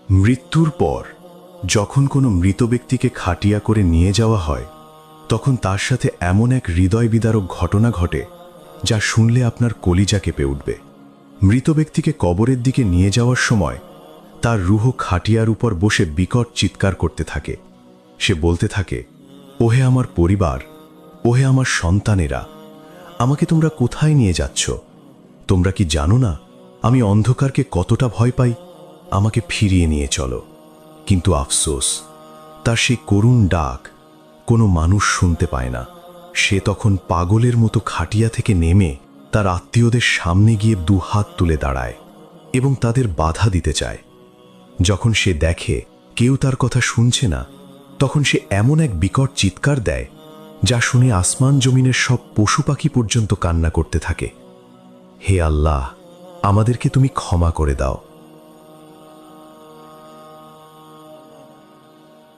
মৃত্যুর পর যখন কোনো মৃত ব্যক্তিকে খাটিয়া করে নিয়ে যাওয়া হয় তখন তার সাথে এমন এক হৃদয় বিদারক ঘটনা ঘটে যা শুনলে আপনার কলিজা কেঁপে উঠবে। মৃত ব্যক্তিকে কবরের দিকে নিয়ে যাওয়ার সময় তার রুহ খাটিয়ার উপর বসে বিকট চিৎকার করতে থাকে। সে বলতে থাকে, ওহে আমার পরিবার, ওহে আমার সন্তানেরা, আমাকে তোমরা কোথায় নিয়ে যাচ্ছ? তোমরা কি জানো না আমি অন্ধকারকে কতটা ভয় পাই? আমাকে ফিরিয়ে নিয়ে চলো। কিন্তু আফসোস, তার সেই করুণ ডাক কোনো মানুষ শুনতে পায় না। সে তখন পাগলের মতো খাটিয়া থেকে নেমে তার আত্মীয়দের সামনে গিয়ে দুহাত তুলে দাঁড়ায় এবং তাদের বাধা দিতে চায়। যখন সে দেখে কেউ তার কথা শুনছে না, তখন সে এমন এক বিকট চিৎকার দেয় যা শুনে আসমান জমিনের সব পশু পাখি পর্যন্ত কান্না করতে থাকে। হে আল্লাহ, আমাদেরকে তুমি ক্ষমা করে দাও।